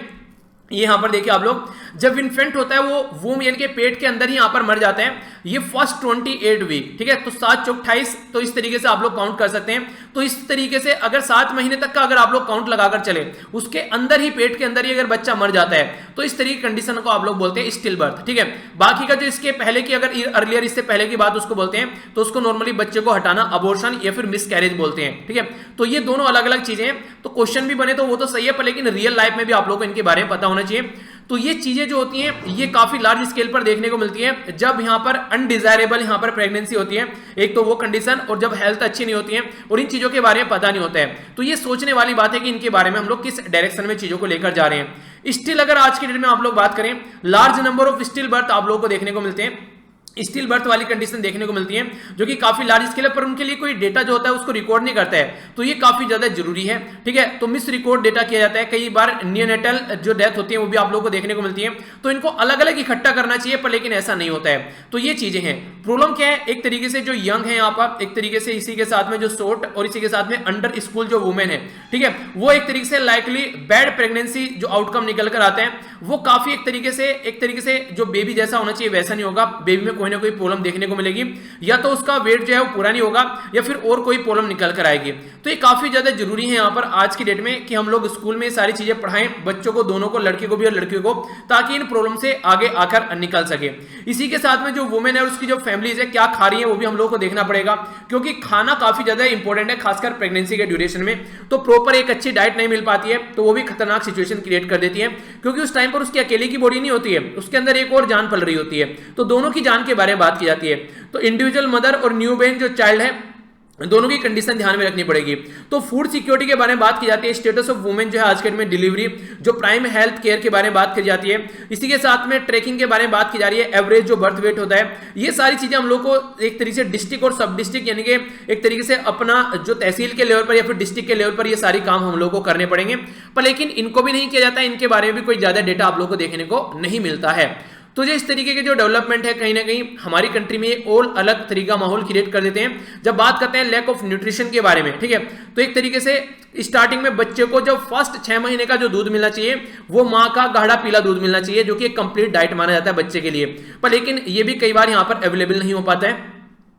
ये यहां पर देखिए आप लोग, जब इन्फेंट होता है वो वूम यानी कि पेट के अंदर ही यहां पर मर जाता है, ये फर्स्ट 28 वीक, ठीक है। तो 7 चौक 28, तो इस तरीके से आप लोग काउंट कर सकते हैं। तो इस तरीके से अगर 7 महीने तक का अगर आप लोग काउंट लगाकर चले, उसके अंदर ही, पेट के अंदर ही अगर बच्चा मर जाता है, तो इस तरीके की कंडीशन को आप लोग बोलते हैं स्टिल बर्थ, ठीक है। बाकी का जो इसके पहले की, अगर अर्लियर, इससे पहले की बात उसको बोलते हैं, तो उसको नॉर्मली बच्चे को हटाना अबॉर्शन या फिर मिसकैरेज बोलते हैं, ठीक है। तो ये दोनों अलग अलग चीजें हैं। तो क्वेश्चन भी बने तो वो तो सही है, पर लेकिन रियल लाइफ में भी आप लोगों को इनके बारे में पता होना चाहिए। तो ये चीजें जो होती हैं, ये काफी लार्ज स्केल पर देखने को मिलती है जब यहां पर अनडिजायरेबल यहां पर प्रेगनेंसी होती है, एक तो वो कंडीशन, और जब हेल्थ अच्छी नहीं होती है और इन चीजों के बारे में पता नहीं होता है। तो ये सोचने वाली बात है कि इनके बारे में हम लोग किस डायरेक्शन में चीजों को लेकर जा रहे हैं। स्टिल अगर आज की डेट में आप लोग बात करें, large number of still birth आप लोगों को देखने को मिलते हैं, स्टिल बर्थ वाली कंडीशन देखने को मिलती है, जो कि काफी लार्ज स्केल है, पर उनके लिए कोई डेटा जो होता है उसको रिकॉर्ड नहीं करता है। तो ये काफी ज्यादा जरूरी है, ठीक है। तो मिस रिकॉर्ड डेटा किया जाता है, कई बार नियोनेटल जो डेथ होती है वो भी आप लोगों को देखने को मिलती है। तो इनको अलग अलग इकट्ठा करना चाहिए, पर लेकिन ऐसा नहीं होता है। तो ये चीजें हैं। प्रॉब्लम क्या है, एक तरीके से जो यंग है यहाँ पर, एक तरीके से इसी के साथ में जो शॉर्ट और इसी के साथ में अंडर स्कूल जो वुमेन है, ठीक है, वो एक तरीके से लाइकली बैड प्रेगनेंसी जो आउटकम निकल कर आते हैं, वो काफी एक तरीके से जो बेबी जैसा होना चाहिए वैसा नहीं होगा। बेबी में कोई ना कोई प्रॉब्लम देखने को मिलेगी, या तो उसका वेट जो है वो पूरा नहीं होगा, या फिर और कोई प्रॉब्लम निकल कर आएगी। तो ये काफी ज्यादा जरूरी है यहाँ पर आज की डेट में कि हम लोग स्कूल में सारी चीजें पढ़ाएं बच्चों को, दोनों को, लड़के को भी और लड़कियों को, ताकि इन प्रॉब्लम से आगे आकर निकल सके। इसी के साथ में जो वुमेन है और उसकी जो फैमिलीज है क्या खा रही है, वो भी हम लोग को देखना पड़ेगा, क्योंकि खाना काफी ज्यादा इंपॉर्टेंट है, खासकर प्रेगनेंसी के ड्यूरेशन में। तो प्रॉपर एक अच्छी डाइट नहीं मिल पाती है, तो वो भी खतरनाक सिचुएशन क्रिएट कर देती है, क्योंकि उस टाइम पर उसकी अकेले की बॉडी नहीं होती है, उसके अंदर एक और जान पल रही होती है। तो दोनों की जान के बारे में बात की जाती है। तो इंडिविजुअल मदर और न्यूबॉर्न जो चाइल्ड है, दोनों की कंडीशन ध्यान में रखनी पड़ेगी। तो फूड सिक्योरिटी के बारे में बात की जाती है, स्टेटस ऑफ वुमेन जो है आज के डेट में, डिलीवरी, जो प्राइम हेल्थ केयर के बारे में बात की जाती है, इसी के साथ में ट्रैकिंग के बारे में बात की जा रही है, एवरेज जो बर्थ वेट होता है, ये सारी चीजें हम लोग को एक तरीके से डिस्ट्रिक्ट और सब डिस्ट्रिक्ट, यानी कि एक तरीके से अपना जो तहसील के लेवल पर या फिर डिस्ट्रिक्ट के लेवल पर ये सारी काम हम लोग को करने पड़ेंगे। पर लेकिन इनको भी नहीं किया जाता है, इनके बारे में भी कोई ज्यादा डेटा आप लोग को देखने को नहीं मिलता है। तो जो इस तरीके के जो डेवलपमेंट है, कहीं ना कहीं हमारी कंट्री में और अलग तरीका माहौल क्रिएट कर देते हैं। जब बात करते हैं लैक ऑफ न्यूट्रिशन के बारे में, ठीक है, तो एक तरीके से स्टार्टिंग में बच्चे को जब फर्स्ट 6 महीने का जो दूध मिलना चाहिए, वो माँ का गाढ़ा पीला दूध मिलना चाहिए, जो कि एक कंप्लीट डाइट माना जाता है बच्चे के लिए। पर लेकिन ये भी कई बार यहाँ पर अवेलेबल नहीं हो पाता है,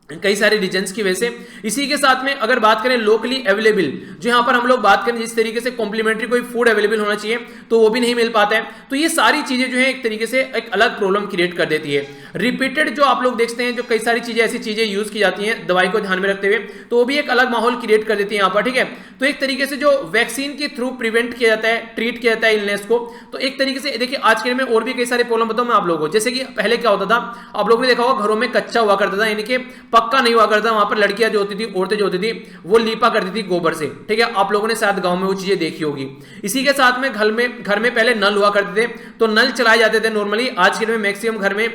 कई सारे रीजन्स की वजह से। इसी के साथ में अगर बात करें लोकली अवेलेबल, जो यहां पर हम लोग बात करें जिस तरीके से कॉम्प्लीमेंट्री कोई फूड अवेलेबल होना चाहिए, तो वो भी नहीं मिल पाता है। तो ये सारी चीजें जो है एक तरीके से एक अलग प्रॉब्लम क्रिएट कर देती है। रिपीटेड जो आप लोग देखते हैं, जो कई सारी चीजें, ऐसी चीजें यूज की जाती हैं दवाई को ध्यान में रखते हुए, तो वो भी एक अलग माहौल क्रिएट कर देती है यहाँ पर, ठीक है। तो एक तरीके से जो वैक्सीन के थ्रू प्रिवेंट किया जाता है, ट्रीट किया जाता है इलनेस को, तो एक तरीके से देखिए आज के में और भी कई सारे प्रॉब्लम बताऊं मैं आप लोगों को। जैसे कि पहले क्या होता था, आप लोगों ने देखा होगा घरों में कच्चा हुआ करता था, यानी कि पक्का नहीं हुआ करता। वहां पर लड़कियां जो होती थी, औरतें जो होती थी, वो लीपा करती थी गोबर से, ठीक है। आप लोगों ने शायद गांव में वो चीजें देखी होगी। इसी के साथ में घर में पहले नल हुआ करते थे, तो नल चलाए जाते थे नॉर्मली। आज के दिन में मैक्सिमम घर में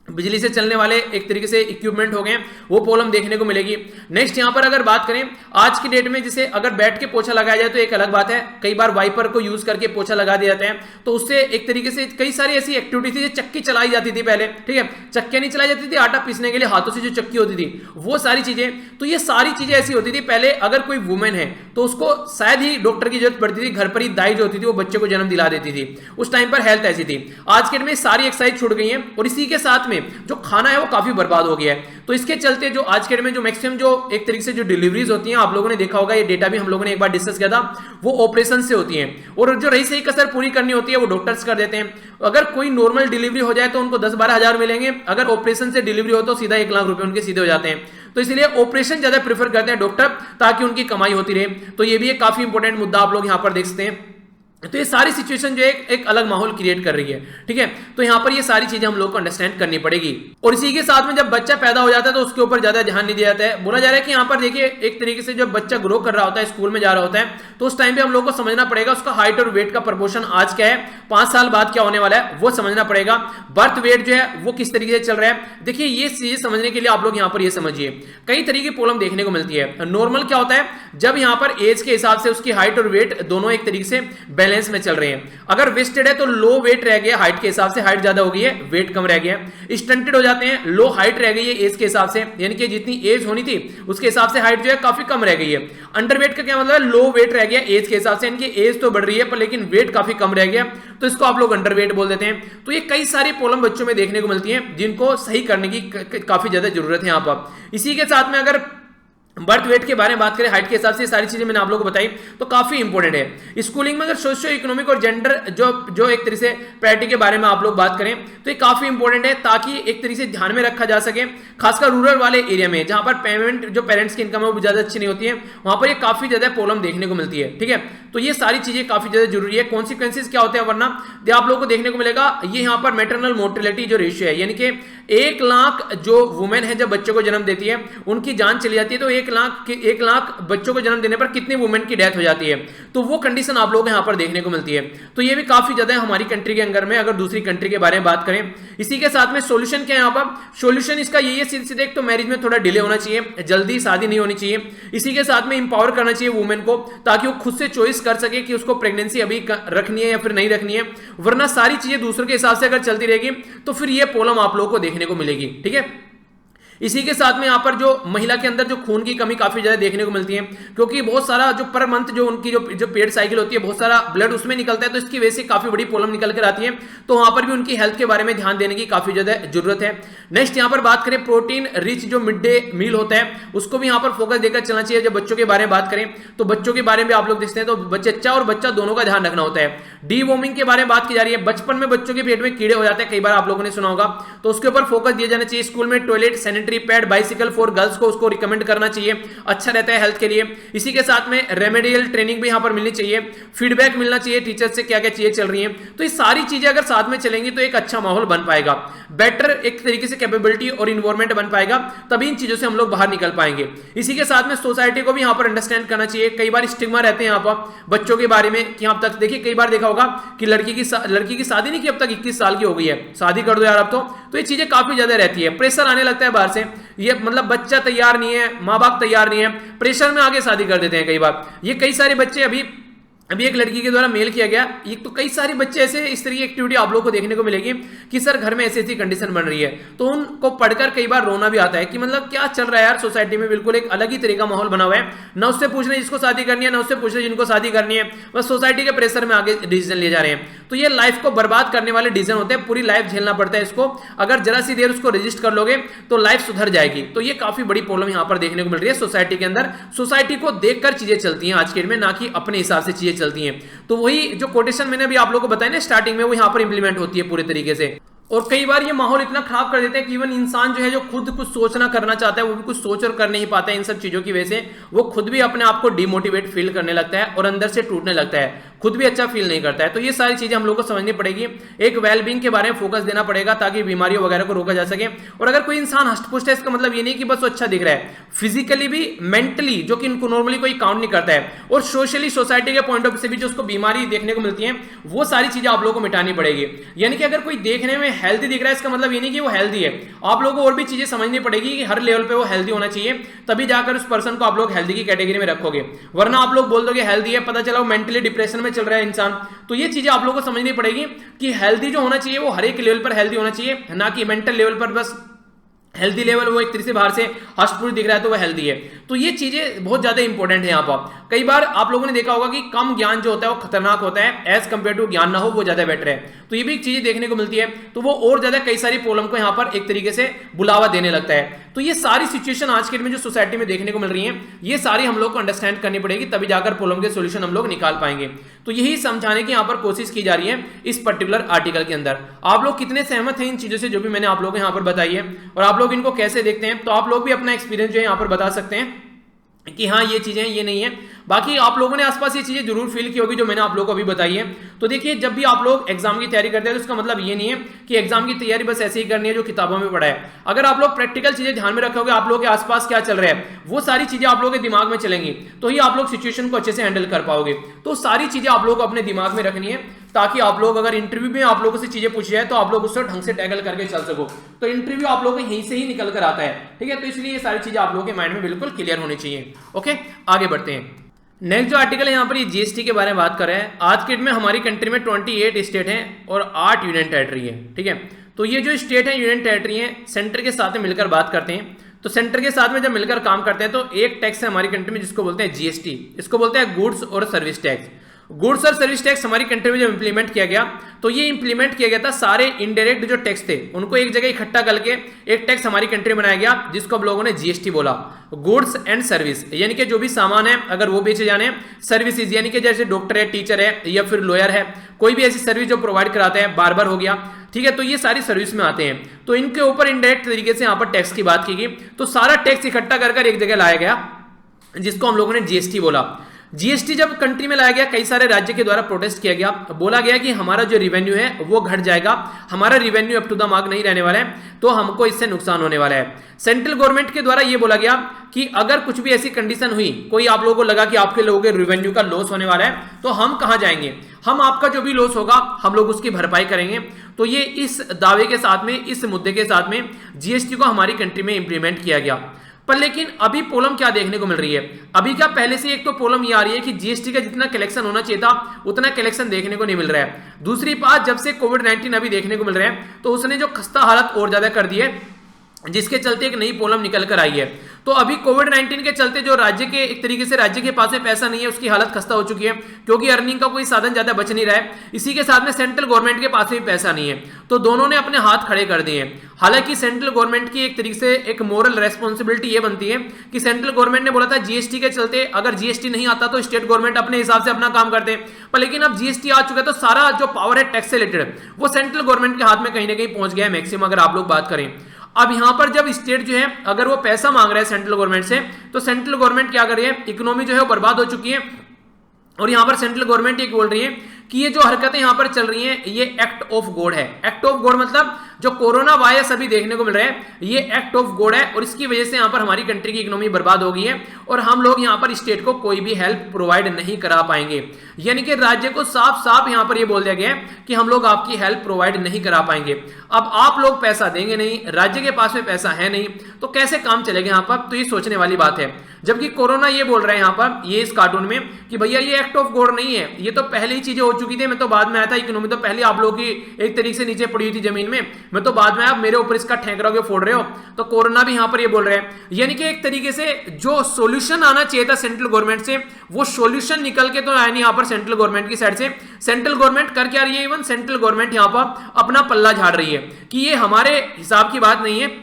बिजली से चलने वाले एक तरीके से इक्विपमेंट हो गए, वो प्रॉब्लम देखने को मिलेगी। नेक्स्ट यहां पर अगर बात करें आज की डेट में, जैसे अगर बैठ के पोछा लगाया जाए तो एक अलग बात है, कई बार वाइपर को यूज करके पोछा लगा दिया जाता है, तो उससे एक तरीके से कई सारी ऐसी एक्टिविटी थी, चक्की चलाई जाती थी पहले, ठीक है, चक्कियां नहीं चलाई जाती थी, आटा पीसने के लिए हाथों से जो चक्की होती थी, वो सारी चीजें। तो ये सारी चीजें ऐसी होती थी पहले, अगर कोई वुमेन है तो उसको शायद ही डॉक्टर की जरूरत पड़ती थी, घर पर ही दाई जो होती थी वो बच्चे को जन्म दिला देती थी। उस टाइम पर हेल्थ ऐसी थी। आज के डेट में सारी एक्सरसाइज छूट गई है, और इसी के साथ में जो खाना वो काफी बर्बाद हो गया है। तो इसके चलते जो आज के डेट में जो मैक्सिमम जो एक तरीके से जो डिलीवरीज होती हैं, आप लोगों ने देखा होगा, ये डेटा भी हम लोगों ने एक बार डिस्कस किया था, वो ऑपरेशन से होती हैं, और जो रही सही कसर पूरी करनी होती है वो डॉक्टर्स कर देते हैं। अगर कोई नॉर्मल डिलीवरी हो जाए तो उनको 10-12 हजार मिलेंगे, अगर ऑपरेशन से डिलीवरी हो तो सीधा 1 लाख रुपए उनके सीधे हो जाते हैं। तो इसलिए ऑपरेशन ज्यादा प्रेफर करते हैं डॉक्टर, ताकि उनकी कमाई होती रहे। तो ये भी एक काफी इंपॉर्टेंट मुद्दा आप लोग यहां पर देख सकते हैं। तो ये सारी सिचुएशन जो है एक अलग माहौल क्रिएट कर रही है, ठीक है। तो यहाँ पर ये सारी चीजें हम लोग को अंडरस्टैंड करनी पड़ेगी। और इसी के साथ में जब बच्चा पैदा हो जाता है तो उसके ऊपर ज्यादा ध्यान नहीं दिया जाता है। बोला जा रहा है कि यहाँ पर देखिए एक तरीके से जब बच्चा ग्रो कर रहा होता है, स्कूल में जा रहा होता है, तो उस टाइम पे हम लोग को समझना पड़ेगा उसका हाइट और वेट का प्रपोर्शन आज क्या है, 5 साल बाद क्या होने वाला है, वो समझना पड़ेगा। बर्थ वेट जो है वो किस तरीके से चल रहा है। देखिए ये चीजें समझने के लिए आप लोग यहाँ पर ये समझिए, कई तरीके की प्रॉब्लम देखने को मिलती है। नॉर्मल क्या होता है, जब यहाँ पर एज के हिसाब से उसकी हाइट और वेट दोनों एक तरीके से बैलेंस में चल रहे हैं। अगर वेस्टेड है तो लो वेट रह गया हाइट के हिसाब से, हाइट ज्यादा हो गई है, वेट कम रह गया। स्टंटेड हो जाते हैं, लो हाइट रह गई है एज के हिसाब से, यानी कि जितनी एज होनी थी उसके हिसाब से हाइट जो है काफी कम रह गई है। अंडरवेट का क्या मतलब है, लो वेट रह गया एज के हिसाब से, यानी कि एज तो बढ़ रही है पर लेकिन वेट काफी कम रह गया, तो इसको आप लोग अंडरवेट बोल देते हैं। तो ये कई सारी प्रॉब्लम बच्चों में देखने को मिलती है जिनको सही करने की काफी ज्यादा जरूरत है यहाँ पर। इसी के साथ में अगर बर्थ वेट के बारे में बात करें, हाइट के हिसाब से सारी चीजें मैंने आप लोगों को बताई, तो काफी इंपॉर्टेंट है। स्कूलिंग में अगर सोशियो इकोनॉमिक और जेंडर जो एक तरह से प्रायोरिटी के बारे में आप लोग बात करें तो ये काफी इंपॉर्टेंट है, ताकि एक तरीके से ध्यान में रखा जा सके, खासकर रूरल वाले एरिया में जहां पर पेरेंट्स की इनकम है वो ज्यादा अच्छी नहीं होती है, वहां पर ये काफी ज्यादा प्रॉब्लम देखने को मिलती है। ठीक है, तो ये सारी चीजें काफी ज्यादा जरूरी है। कॉन्सिक्वेंसेज क्या होते हैं, वरना आप लोगों को देखने को मिलेगा ये यहाँ पर मैटरनल मोर्टेलिटी जो रेशियो है, यानी कि 1 लाख जो वुमेन है जब बच्चों को जन्म देती है उनकी जान चली जाती है, तो 1 लाख बच्चों को जन्म देने पर कितनी वुमेन की डेथ हो जाती है, तो वो कंडीशन आप लोग यहाँ पर देखने को मिलती है। तो ये भी काफी ज्यादा है हमारी कंट्री के अंदर में, अगर दूसरी कंट्री के बारे में बात करें। इसी के साथ में सोल्यूशन क्या है यहाँ पर, सोल्यूशन इसका यही है सीधे एक तो मैरिज में थोड़ा डिले होना चाहिए, जल्दी शादी नहीं होनी चाहिए। इसी के साथ में इंपावर करना चाहिए वुमेन को, ताकि वो खुद से चॉइस कर सके कि उसको प्रेगनेंसी अभी रखनी है या फिर नहीं रखनी है, वरना सारी चीजें दूसरों के हिसाब से अगर चलती रहेगी तो फिर ये प्रॉब्लम आप लोगों को देखने को मिलेगी। ठीक है, इसी के साथ में यहाँ पर जो महिला के अंदर जो खून की कमी काफी ज्यादा देखने को मिलती है, क्योंकि बहुत सारा जो पर मंथ जो उनकी जो पेरियड साइकिल होती है बहुत सारा ब्लड उसमें निकलता है, तो इसकी वजह से काफी बड़ी प्रॉब्लम निकल कर आती है, तो वहां पर भी उनकी हेल्थ के बारे में ध्यान देने की काफी ज्यादा जरूरत है। नेक्स्ट यहाँ पर बात करें, प्रोटीन रिच जो मिड डे मील होता है उसको भी यहाँ पर फोकस देकर चलना चाहिए। जब बच्चों के बारे में बात करें तो बच्चों के बारे में आप लोग देखते हैं तो बच्चा और बच्चा दोनों का ध्यान रखना होता है। डीवॉर्मिंग के बारे में बात की जा रही है, बचपन में बच्चों के पेट में कीड़े हो जाते हैं, कई बार आप लोगों ने सुना होगा, तो उसके ऊपर फोकस दिया जाना चाहिए। स्कूल में toilet, sanitary pad, bicycle for girls को उसको रिकमेंड करना चाहिए, अच्छा रहता है हेल्थ के लिए। इसी के साथ में रेमेडियल ट्रेनिंग भी यहां पर मिलनी चाहिए, फीडबैक मिलना चाहिए टीचर से क्या क्या चीजें चल रही हैं, तो ये सारी चीजें अगर साथ में चलेंगी तो एक अच्छा माहौल बन पाएगा, बेटर एक तरीके से कैपेबिलिटी और इन्वायरमेंट बन पाएगा, तभी इन चीजों से हम लोग बाहर निकल पाएंगे। इसी के साथ में सोसाइटी को भी यहां पर अंडरस्टैंड करना चाहिए। कई बार स्टिग्मा रहते हैं यहाँ पर बच्चों के बारे में कि अब तक देखिए कई बार देखा होगा कि लड़की की शादी नहीं की, अब तक 21 साल की हो गई है, शादी कर दो यार अब तो ये चीजें काफी ज्यादा रहती है, प्रेशर आने लगता है बाहर से, ये मतलब बच्चा तैयार नहीं है, माँ बाप तैयार नहीं है, प्रेशर में आगे शादी कर देते हैं कई बार। ये कई सारे बच्चे अभी एक लड़की के द्वारा मेल किया गया, ये तो कई सारे बच्चे ऐसे इस तरह की एक्टिविटी आप लोगों को देखने को मिलेगी कि सर घर में ऐसी ऐसी कंडीशन बन रही है, तो उनको पढ़कर कई बार रोना भी आता है कि मतलब क्या चल रहा है यार सोसाइटी में, बिल्कुल एक अलग ही तरह का माहौल बना हुआ है, ना उससे पूछ रहे जिसको शादी करनी है, ना उससे पूछ रहे जिनको शादी करनी है, बस सोसाइटी के प्रेशर में आगे डिसीजन लिए जा रहे हैं। तो ये लाइफ को बर्बाद करने वाले डिसीजन होते हैं, पूरी लाइफ झेलना पड़ता है इसको, अगर जरा सी देर उसको रजिस्ट कर लोगे तो लाइफ सुधर जाएगी। तो ये काफी बड़ी प्रॉब्लम यहाँ पर देखने को मिल रही है सोसाइटी के अंदर, सोसाइटी को देखकर चीजें चलती हैं आज के डेट में, ना कि अपने हिसाब से चीजें चलती हैं। तो वही जो कोटेशन मैंने अभी आप लोगों को बताया ना स्टार्टिंग में, वो यहाँ पर इंप्लीमेंट होती है पूरे तरीके से। और कई बार ये माहौल इतना खराब कर देते हैं कि इवन इंसान जो है जो खुद कुछ सोचना करना चाहता है वो भी कुछ सोच और कर नहीं पाता है, इन सब चीजों की वजह से वो खुद भी अपने आप को डिमोटिवेट फील करने लगता है और अंदर से टूटने लगता है, खुद भी अच्छा फील नहीं करता है। तो ये सारी चीजें हम लोग को समझनी पड़ेगी, एक वेलबींग के बारे में फोकस देना पड़ेगा ताकि बीमारियों वगैरह को रोका जा सके। और अगर कोई इंसान हष्टपुष्ट है इसका मतलब ये नहीं कि बस वो अच्छा दिख रहा है, फिजिकली भी, मेंटली, जो कि इनको नॉर्मली कोई काउंट नहीं करता है, और सोशली सोसाइटी के पॉइंट ऑफ व्यू से भी जो उसको बीमारी देखने को मिलती है, वो सारी चीजें आप लोगों को मिटानी पड़ेगी। यानी कि अगर कोई देखने में हेल्थी दिख रहा है इसका मतलब ये नहीं कि वो हेल्दी है, आप लोगों को और भी चीजें समझनी पड़ेगी कि हर लेवल पे वो हेल्दी होना चाहिए, तभी जाकर उस पर्सन को आप लोग हेल्दी की कैटेगरी में रखोगे। वरना आप लोग बोल दोगे हेल्दी है, पता चला वो मेंटली डिप्रेशन में चल रहा है इंसान। तो ये चीजें आप लोगों को समझनी पड़ेगी कि हेल्दी जो होना चाहिए वो हर एक लेवल पर हेल्दी होना चाहिए, ना कि मेंटल लेवल पर बस हेल्दी लेवल वो एक तरह से बाहर से हष्टपुष्ट दिख रहा है तो वो हेल्दी है। तो ये चीजें बहुत ज्यादा इंपॉर्टेंट है यहाँ पर। कई बार आप लोगों ने देखा होगा कि कम ज्ञान जो होता है वो खतरनाक होता है, एज कंपेयर टू ज्ञान ना हो वो ज्यादा बेटर है। तो ये भी चीजें देखने को मिलती है, तो वो और ज्यादा कई सारी प्रॉब्लम को यहाँ पर एक तरीके से बुलावा देने लगता है। तो ये सारी सिचुएशन आज के डेट में जो सोसाइटी में देखने को मिल रही है, ये सारी हम लोग को अंडरस्टैंड करनी पड़ेगी, तभी जाकर प्रॉब्लम के सोल्यूशन हम लोग निकाल पाएंगे। तो यही समझाने की यहाँ पर कोशिश की जा रही है इस पर्टिकुलर आर्टिकल के अंदर। आप लोग कितने सहमत हैं इन चीजों से जो भी मैंने आप लोगों को यहाँ पर बताई है, और आप लोग इनको कैसे देखते हैं? तो आप लोग भी अपना एक्सपीरियंस जो है यहाँ पर बता सकते हैं कि हाँ ये चीजें ये नहीं है। बाकी आप लोगों ने आसपास ये चीजें जरूर फील की होगी जो मैंने आप लोगों को अभी बताई है। तो देखिए, जब भी आप लोग एग्जाम की तैयारी करते हैं तो इसका मतलब ये नहीं है कि एग्जाम की तैयारी बस ऐसे ही करनी है जो किताबों में पढ़ा है। अगर आप लोग प्रैक्टिकल चीजें ध्यान में रखोगे, आप लोगों के आसपास क्या चल रहा है वो सारी चीजें आप लोगों के दिमाग में चलेंगी, तो ही आप लोग सिचुएशन को अच्छे से हैंडल कर पाओगे। तो सारी चीजें आप लोगों को अपने दिमाग में रखनी है, ताकि आप लोग अगर इंटरव्यू में आप लोगों से चीजें पूछी जाए तो आप लोग उससे ढंग से टैकल करके चल सको। तो इंटरव्यू आप लोगों को यहीं से ही निकल कर आता है, ठीक है। तो इसलिए ये सारी चीजें आप लोगों के माइंड में बिल्कुल क्लियर होनी चाहिए। ओके, आगे बढ़ते हैं। नेक्स्ट जो आर्टिकल है यहाँ पर ये जीएसटी के बारे में बात कर रहे हैं। आज के डेट में हमारी कंट्री में 28 स्टेट हैं और 8 यूनियन टेरिटरी हैं, ठीक है। तो ये जो स्टेट है यूनियन टेरिटरी हैं, सेंटर के साथ में मिलकर बात करते हैं। तो सेंटर के साथ में जब मिलकर काम करते हैं तो एक टैक्स है हमारी कंट्री में जिसको बोलते हैं जीएसटी, इसको बोलते हैं गुड्स और सर्विस टैक्स। गुड्स और सर्विस टैक्स हमारी कंट्री में जब इंप्लीमेंट किया गया तो ये इंप्लीमेंट किया गया था, सारे इनडायरेक्ट जो टैक्स थे उनको एक जगह इकट्ठा करके एक टैक्स हमारी कंट्री में बनाया गया जिसको अब लोगों ने जीएसटी बोला, गुड्स एंड सर्विस। यानी कि जो भी सामान है अगर वो बेचे जाने, सर्विसेज यानी कि जैसे डॉक्टर है, टीचर है या फिर लॉयर है, कोई भी ऐसी सर्विस जो प्रोवाइड कराते हैं, बार्बर हो गया, ठीक है, तो ये सारी सर्विस में आते हैं। तो इनके ऊपर इनडायरेक्ट तरीके से यहाँ पर टैक्स की बात की गई। तो सारा टैक्स इकट्ठा कर एक जगह लाया गया जिसको हम लोगों ने जीएसटी बोला। जीएसटी जब कंट्री में लाया गया, कई सारे राज्य के द्वारा प्रोटेस्ट किया गया, बोला गया कि हमारा जो रिवेन्यू है वो घट जाएगा, हमारा revenue up to the mark नहीं रहने वाला है, तो हमको इससे नुकसान होने वाला है। सेंट्रल गवर्नमेंट के द्वारा ये बोला गया कि अगर कुछ भी ऐसी कंडीशन हुई, कोई आप लोगों को लगा कि आपके लोगों के रिवेन्यू का लॉस होने वाला है, तो हम कहां जाएंगे, हम आपका जो भी लॉस होगा हम लोग उसकी भरपाई करेंगे। तो ये इस दावे के साथ में, इस मुद्दे के साथ में जीएसटी को हमारी कंट्री में इंप्लीमेंट किया गया। पर लेकिन अभी प्रॉब्लम क्या देखने को मिल रही है, अभी क्या पहले से एक तो प्रॉब्लम ये आ रही है कि जीएसटी का जितना कलेक्शन होना चाहिए था उतना कलेक्शन देखने को नहीं मिल रहा है। दूसरी बात, जब से कोविड-19 अभी देखने को मिल रहा है तो उसने जो खस्ता हालत और ज्यादा कर दी है, जिसके चलते एक नई प्रॉब्लम निकल कर आई है। तो अभी कोविड-19 के चलते जो राज्य के, एक तरीके से राज्य के पास में पैसा नहीं है, उसकी हालत खस्ता हो चुकी है क्योंकि अर्निंग का कोई साधन ज्यादा बच नहीं रहा है। इसी के साथ में सेंट्रल गवर्नमेंट के पास में भी पैसा नहीं है, तो दोनों ने अपने हाथ खड़े कर दिए हैं। हालांकि सेंट्रल गवर्नमेंट की एक तरीके से एक मोरल रेस्पॉन्सिबिलिटी ये बनती है कि सेंट्रल गवर्नमेंट ने बोला था जीएसटी के चलते अगर जीएसटी नहीं आता तो स्टेट गवर्नमेंट अपने हिसाब से अपना काम करते, पर लेकिन अब जीएसटी आ चुका है तो सारा जो पावर है टैक्स से रिलेटेड वो सेंट्रल गवर्नमेंट के हाथ में कहीं ना कहीं पहुंच गया है मैक्सिमम, अगर आप लोग बात करें। अब यहां पर जब स्टेट जो है अगर वो पैसा मांग रहा है सेंट्रल गवर्नमेंट से, तो सेंट्रल गवर्नमेंट क्या कर रही है, इकोनॉमी जो है वो बर्बाद हो चुकी है। और यहां पर सेंट्रल गवर्नमेंट ये बोल रही है कि ये जो हरकतें यहां पर चल रही हैं ये एक्ट ऑफ गॉड है। एक्ट ऑफ गॉड मतलब जो कोरोना वायरस अभी देखने को मिल रहा है ये एक्ट ऑफ गॉड है, और इसकी वजह से यहां पर हमारी कंट्री की इकोनॉमी बर्बाद हो गई है और हम लोग यहां पर स्टेट को कोई भी हेल्प प्रोवाइड नहीं करा पाएंगे। यानी कि राज्य को साफ साफ यहां पर ये बोल दिया गया है कि हम लोग आपकी हेल्प प्रोवाइड नहीं करा पाएंगे। अब आप लोग पैसा देंगे नहीं, राज्य के पास में पैसा है नहीं, तो कैसे काम चलेगा यहां पर, तो ये सोचने वाली बात है। जबकि कोरोना ये बोल रहा है यहां पर ये इस कार्टून में कि भैया ये एक्ट ऑफ गॉड नहीं है, ये तो पहले ही चीजें हो चुकी थी, मैं तो बाद में आया था, इकोनॉमी तो पहले आप लोगों की एक तरीके से नीचे पड़ी हुई थी जमीन में, मैं तो बाद में आया, मेरे ऊपर इसका ठेकरा के फोड़ रहे हो। तो कोरोना भी यहां पर ये बोल रहे हैं, यानी कि एक तरीके से जो सॉल्यूशन आना चाहिए था सेंट्रल गवर्नमेंट से वो सॉल्यूशन निकल के तो आया नहीं यहां पर सेंट्रल गवर्नमेंट की साइड से। सेंट्रल गवर्नमेंट कर क्या रही है, इवन सेंट्रल गवर्नमेंट यहां पर अपना पल्ला झाड़ रही है कि ये हमारे हिसाब की बात नहीं है,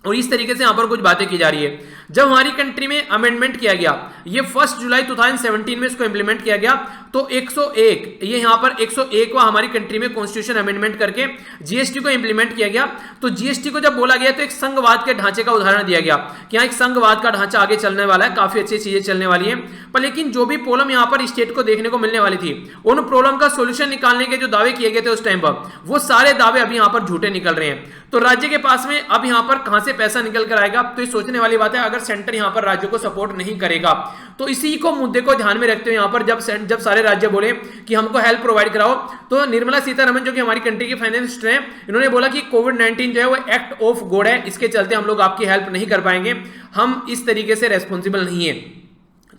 और इस तरीके से यहां पर कुछ बातें की जा रही है। जब हमारी कंट्री में अमेंडमेंट किया गया, ये 1 जुलाई 2017 में इसको इंप्लीमेंट किया गया, तो 101 ये यहां पर 101वां हमारी कंट्री में कॉन्स्टिट्यूशन अमेंडमेंट करके जीएसटी को इंप्लीमेंट किया गया। तो जीएसटी को जब बोला गया तो एक संघवाद के ढांचे का उदाहरण दिया गया कि यहां एक संघवाद का ढांचा आगे चलने वाला है, काफी अच्छी चीजें चलने वाली है। पर लेकिन जो भी प्रॉब्लम यहां पर स्टेट को देखने को मिलने वाली थी, उन प्रॉब्लम का सोल्यूशन निकालने के जो दावे किए गए थे उस टाइम पर, वो सारे दावे अभी यहां पर झूठे निकल रहे हैं। तो राज्य के पास में अब यहां पर कहां से पैसा निकल कर आएगा, तो ये सोचने वाली बात है। अगर सेंटर यहां पर राज्यों को सपोर्ट नहीं करेगा, तो इसी को मुद्दे को ध्यान में रखते हुए यहां पर जब सारे राज्य बोले कि हमको हेल्प प्रोवाइड कराओ, तो निर्मला सीतारमण जो कि हमारी कंट्री की फाइनेंस मिनिस्टर हैं, इन्होंने बोला कि कोविड-19 जो है वो एक्ट ऑफ गॉड है, इसके चलते हम लोग आपकी हेल्प नहीं कर पाएंगे, हम इस तरीके से रेस्पॉन्सिबल नहीं है।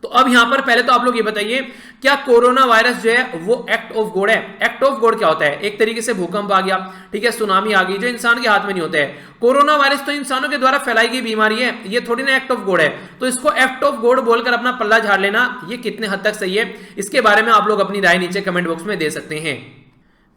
तो अब यहां पर पहले तो आप लोग ये बताइए, क्या कोरोना वायरस जो है वो एक्ट ऑफ गॉड है? एक्ट ऑफ गॉड क्या होता है? एक तरीके से भूकंप आ गया, ठीक है, सुनामी आ गई, जो इंसान के हाथ में नहीं होता है। कोरोना वायरस तो इंसानों के द्वारा फैलाई गई बीमारी है, ये थोड़ी ना एक्ट ऑफ गॉड है। तो इसको एक्ट ऑफ गॉड बोलकर अपना पल्ला झाड़ लेना, ये कितने हद तक सही है, इसके बारे में आप लोग अपनी राय नीचे कमेंट बॉक्स में दे सकते हैं।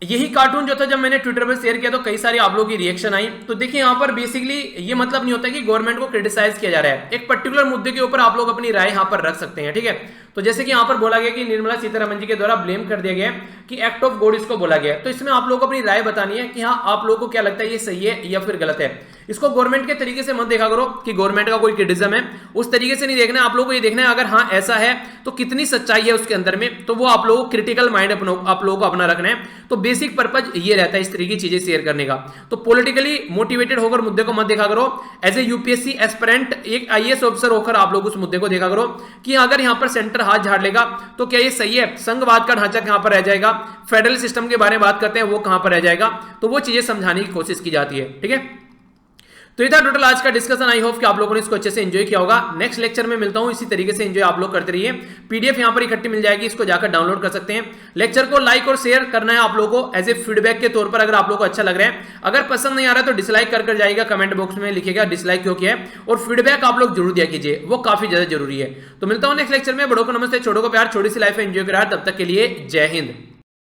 यही कार्टून जो था जब मैंने ट्विटर पर शेयर किया तो कई सारी आप लोगों की रिएक्शन आई। तो देखिए यहाँ पर बेसिकली ये मतलब नहीं होता कि गवर्नमेंट को क्रिटिसाइज किया जा रहा है, एक पर्टिकुलर मुद्दे के ऊपर आप लोग अपनी राय यहाँ पर रख सकते हैं, ठीक है। तो जैसे कि यहाँ पर बोला गया कि निर्मला सीतारमण जी के द्वारा ब्लेम कर दिया गया कि एक्ट ऑफ गॉड इसको बोला गया, तो इसमें आप लोगों को अपनी राय बतानी है कि हाँ आप लोगों को क्या लगता है ये सही है या फिर गलत है। इसको गवर्नमेंट के तरीके से मत देखा करो कि गवर्नमेंट का कोई क्रिटिसिज्म है, उस तरीके से नहीं देखना है। आप लोगों को ये देखना है अगर हाँ ऐसा है तो कितनी सच्चाई है उसके अंदर में, तो वो आप लोगों को क्रिटिकल माइंड आप लोगों को अपना रखना है। तो बेसिक पर्पज ये रहता है इस तरीके की चीजें शेयर करने का। तो पॉलिटिकली मोटिवेटेड होकर मुद्दे को मत देखा करो, एज ए यूपीएससी एस्पिरेंट एक आईएएस ऑफिसर होकर आप लोग उस मुद्दे को देखा करो कि अगर यहाँ पर सेंटर हाथ झाड़ लेगा तो क्या ये सही है, संघवाद का ढांचा कहां पर रह जाएगा, फेडरल सिस्टम के बारे में बात करते हैं वो कहां पर रह जाएगा, तो वो चीजें समझाने की कोशिश की जाती है, ठीक है। तो ये था टोटल आज का डिस्कशन। आई होप कि आप लोगों ने इसको अच्छे से एंजॉय किया होगा। नेक्स्ट लेक्चर में मिलता हूं, इसी तरीके से एंजॉय आप लोग करते रहिए। पीडीएफ यहां पर इकट्ठी मिल जाएगी, इसको जाकर डाउनलोड कर सकते हैं। लेक्चर को लाइक और शेयर करना है आप लोगों को एज ए फीडबैक के तौर पर, अगर आप लोगों को अच्छा लग रहा है। अगर पसंद नहीं आ रहा है तो डिसलाइक कर जाइएगा, कमेंट बॉक्स में लिखिएगा डिसलाइक क्यों किया है, और फीडबैक आप लोग जरूर दिया कीजिए, वो काफी ज्यादा जरूरी है। तो मिलता हूं नेक्स्ट लेक्चर में। बड़ों को नमस्ते, छोटों को प्यार, छोटी सी लाइफ एंजॉय करा। तब तक के लिए जय हिंद।